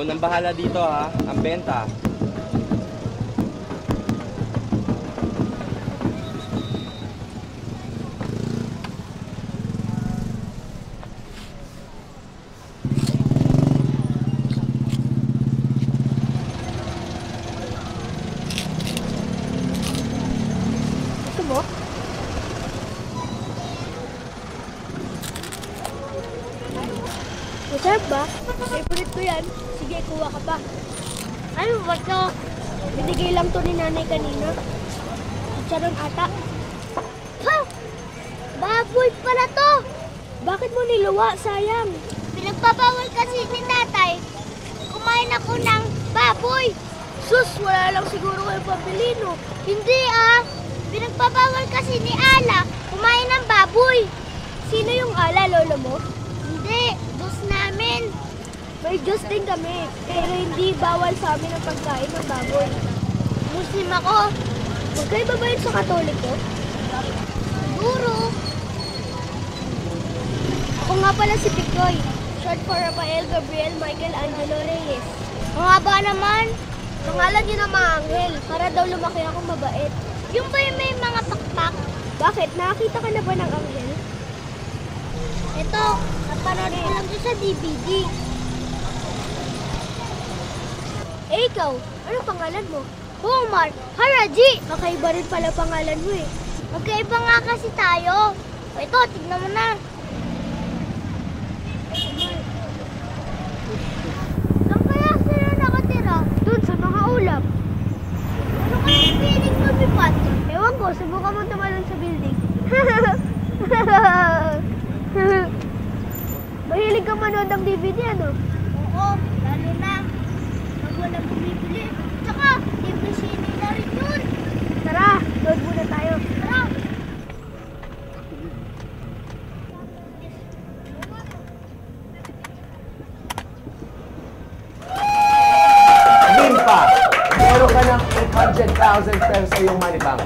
nang bahala dito ha. Ang benta. Gusto mo? Masarap ba? Favorite ko yan. Sige, kuha ka pa. Ano ba to? Binigay lang to ni nanay kanina. Charon ata. Ha! Baboy pala to! Bakit mo niluwa? Sayang. Pinagpapawal kasi ni tatay. Kumain ako ng baboy. Sus, wala lang siguro kayo pabili, no? Hindi Pinagpapawal kasi ni Ala. Kumain ng baboy. Sino yung ala, lolo mo? Hindi, boss namin. May Diyos din kami. Pero hindi bawal sa amin ang pagkain ng baboy. Muslim ako. Huwag kayo babayin sa Katoliko. Siguro. Ako nga pala si Picoy. Short for Rafael Gabriel Michael Angelo Reyes. Ang haba naman. Pangalan niyo na mga anghel, para daw lumaki akong mabait. Yung ba yung may mga pakpak? Bakit? Nakakita ka na ba ng anghel? Ito, napanood ko lang doon sa DVD. Eh ikaw, anong pangalan mo? Omar, Haraji. Kakaiba rin pala pangalan mo eh. Magkaiba nga kasi tayo. O ito, tignan mo na. Saan kaya sila nakatira? Doon sa mga ulap. Ano kaya yung feeling mo, Bipat? Ewan ko, subukan mo tumalon sa building. Mahilig ka manood ng DVD, ano? Oo, lalo na. Pag walang bumibili. Tsaka, libre sini na rin yun. Tara, load muna tayo. Tara. Limpa, meron ka ng 800,000 pesos sa iyong money bank.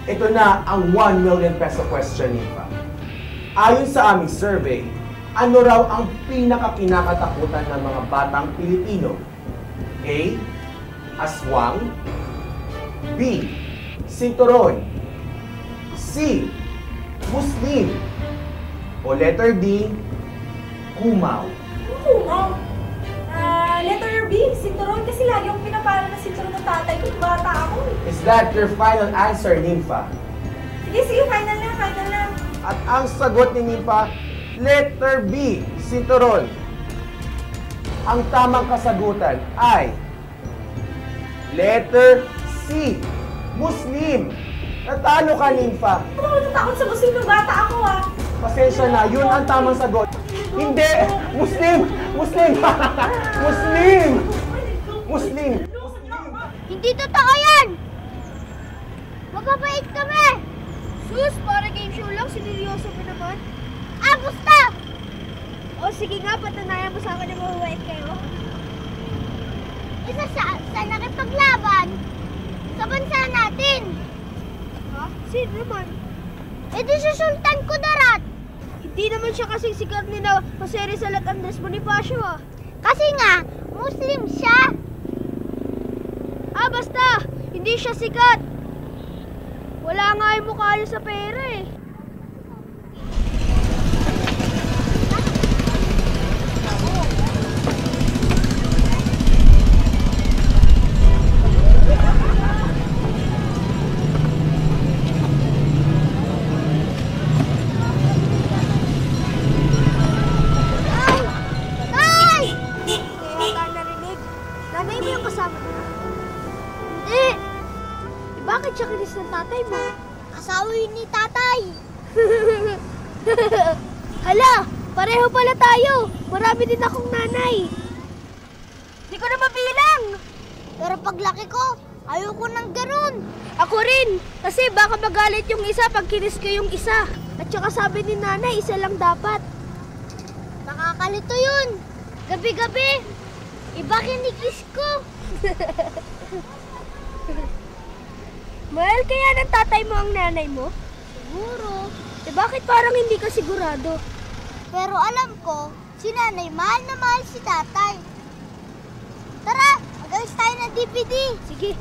Ito na ang 1 million peso question, Limpa. Ayon sa aming survey, ano raw ang pinakakinakatakutan ng mga batang Pilipino? A. Aswang. B. Sinturon. C. Muslim. O letter D. Kumaw. Kumaw. Letter B, sinturon. Kasi lagi akong pinapala ng sinturon ng tatay ko. Bata ako eh. Is that your final answer, Nympha? Sige, final na, final na. At ang sagot ni Nympha, letter B, sinturon. Ang tamang kasagutan ay letter C, Muslim. Natalo ka, Nympha. Ano ako natakot sa Muslim ng bata ako ah. Pasensya na, yun ang tamang sagot. Hindi! Muslim! Muslim! Muslim! Muslim! Hindi totoo yan! Mababait kami! Sus, para game show lang, sineryoso pa naman. Gusto! O sige nga, patanayan mo sa akin na mababait kayo. Isa sa nakipaglaban sa bansa natin. Ha? Sino naman? E di si Sultan Kudarat. Hindi naman siya kasing sikat ni na Jose Rizal at Andres Bonifacio ah. Kasi nga, Muslim siya. Basta! Hindi siya sikat! Wala nga yung mukha niya sa pera eh. Tay! Kaya ka narinig. Nanay mo yung kasama mo. Hindi! Bakit siya kinis ng tatay mo? Asawa yun ni tatay. Hala! Pareho pala tayo! Marami din akong nanay. Hindi ko na mabilang! Pero paglaki ko, ayoko nang ganun. Ako rin! Kasi baka magalit yung isa pag kinis ko yung isa. At saka sabi ni nanay, isa lang dapat. Nakakalito yun. Gabi-gabi, iba kinikis ko. Mahal kaya ng tatay mo ang nanay mo? Siguro. Eh bakit parang hindi ka sigurado? Pero alam ko, si nanay mahal na mahal si tatay. tayo ng DVD. Sige.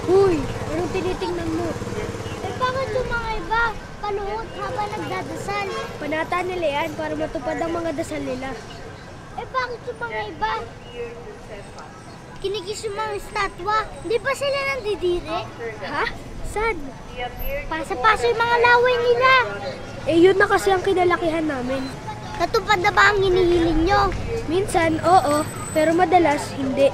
Uy, anong tinitingnan mo? Eh, bakit yung mga iba paluhod habang nagdadasal? Panata nila yan para matupad ang mga dasal nila. Eh, bakit yung mga iba kinikis yung mga estatwa? Di ba sila nandidire? Ha? Saan? Paso-paso yung mga laway nila. Eh, yun na kasi ang kinalakihan namin. Natupad na ba ang hinihiling nyo? Minsan, oo, pero madalas, hindi.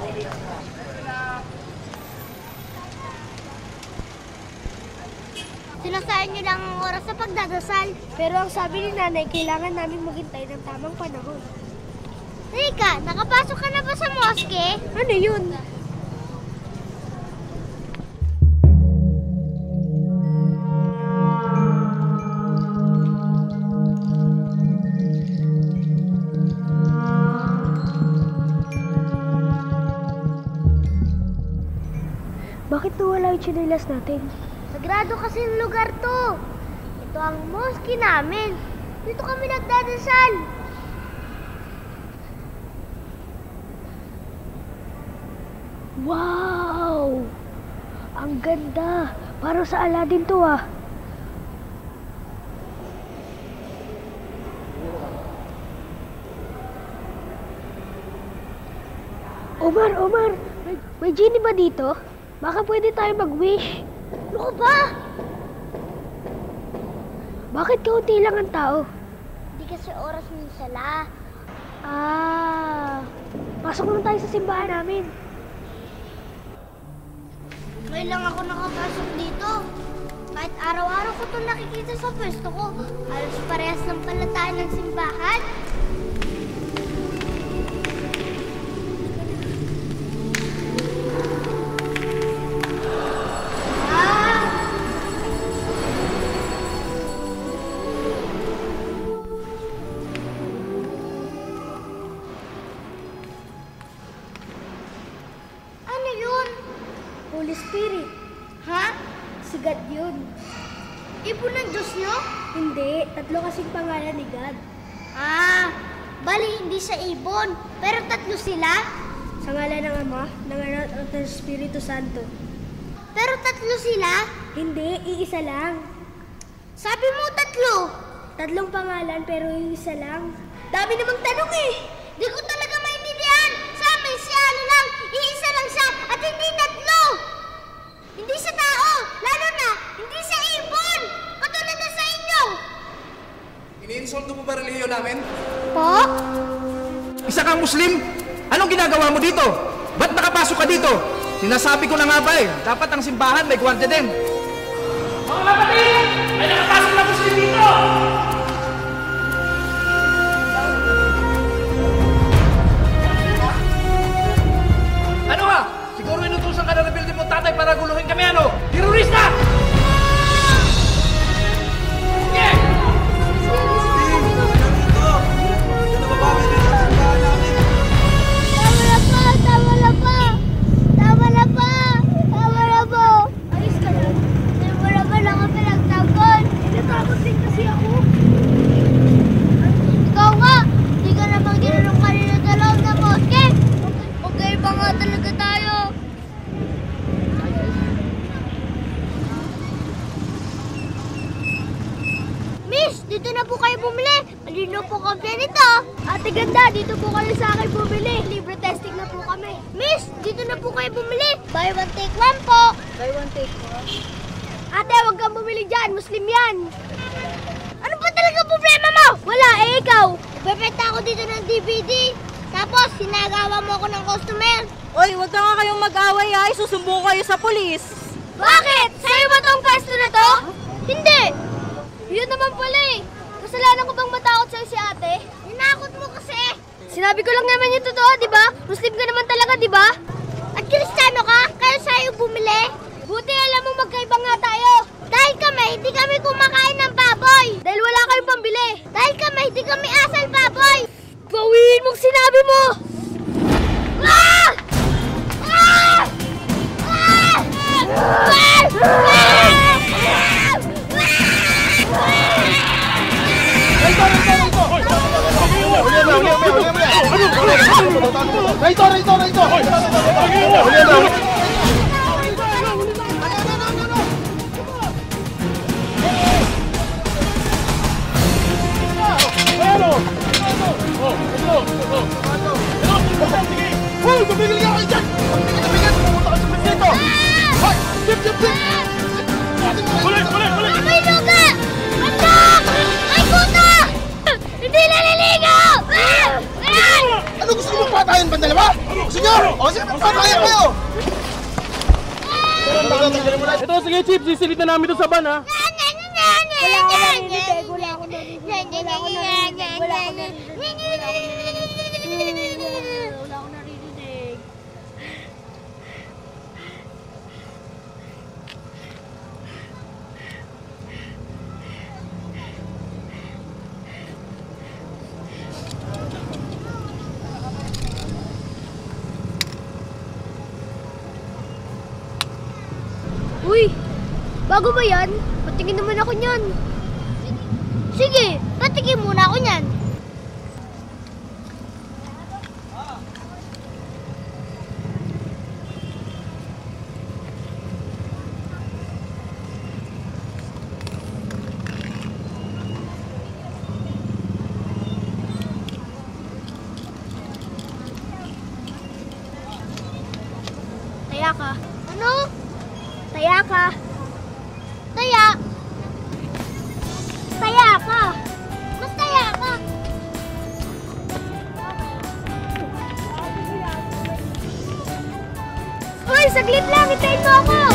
Sinasayang nyo lang ang oras sa pagdadasal. Pero ang sabi ni nanay, kailangan namin maghintay ng tamang panahon. Teka, nakapasok ka na ba sa moske? Ano yun? Bakit nawala yung tsinelas natin? Sagrado kasi yung lugar to. Ito ang moske namin. Dito kami nagdadasal. Wow! Ang ganda! Parang sa Aladdin to ah. Omar! May genie ba dito? Baka pwede tayo mag-wish. Ano ka ba? Bakit kaunti lang ang tao? Hindi kasi oras ng sala. Pasok lang tayo sa simbahan namin. Ngayon lang ako nakapasok dito. Kahit araw-araw ko ito nakikita sa pwesto ko. Halos parehas ng palataan ng simbahan. Ano yun? Holy Spirit. Ha? Si God yun. Ibon ng Diyos nyo? Hindi, tatlo kasing pangalan ni God. Bali hindi sa ibon. Pero tatlo sila? Sa ngalan ng Ama, ng Anak at ng Espiritu Santo. Pero tatlo sila? Hindi, iisa lang. Sabi mo tatlo. Tatlong pangalan pero iisa lang. Dami namang tanong eh. Di ko talaga maintindihan. Sa amin siya lang. Iisa lang siya at hindi tatlo. Hindi sa tao. Lalo na, hindi sa ibon. Katulad na sa inyo. Iniinsulto mo ba relihiyon namin? Po? Isa kang Muslim? Anong ginagawa mo dito? Ba't nakapasok ka dito? Sinasabi ko na nga ba eh, dapat ang simbahan may gwardiya din. Mga kapatid! May nakapasok na Muslim dito! Ano ha? Siguro inutusan ka na ng building mo tatay para guluhin kami ano? Terorista! Sige! Tama na po. Ayos ka lang. Tama na ba lang ang pinagtagon? Natakot din kasi ako. Ikaw nga, di ka naman ginanong kanina sa loob ng moske. Okay ba nga talaga tayo? Miss, dito na po kayo bumili. Malino po kami nito. Ate ganda, dito po kayo sa akin bumili. Libre testing na po kami. Miss, dito na po kayo bumili. Buy one take one po. Buy one take one. Ate, huwag kang bumili dyan. Muslim yan. Ano ba talaga po problema mo? Wala, eh ikaw. Bebenta ako dito ng DVD. Tapos, sinagawa mo ako ng customer. Oy, wag na nga kayong mag-away ha. Isusumbong kayo sa polis. Bakit? Sa'yo ba tong pwesto na to? Hindi. Yun naman pala eh. Kasalanan ko bang matakot sa'yo si ate? Ninakot mo kasi. Sinabi ko lang naman yung totoo, di ba? Muslim ka naman talaga, di ba? At Kristiyano ka? Kaya sa'yo bumili? Buti alam mo magkaiba nga tayo. Dahil kami, hindi kami kumakain ng baboy. Dahil wala kayong pambili. Dahil kami, hindi kami asal baboy. Bawiin mong sinabi mo! Ah! Ah! Ah! May luga! Anak! May kuta! Hindi naliligaw! Ano gusto mong patayin ba dalawa? Gusto nyo? O sige, patayin kayo! Ito, sige Chief, sisilid na namin ito sa van ha. Wala ako narinig. Wala ako narinig. Wala ako narinig. Wala ako narinig. Uy! Bago ba yan? Patingin naman ako niyan. Sige, patingin muna ako niyan. Taya ka. Ano? Taya ka. Taya. Taya ka. Mas taya ka. Uy, saglit lang. Hintayin mo ako.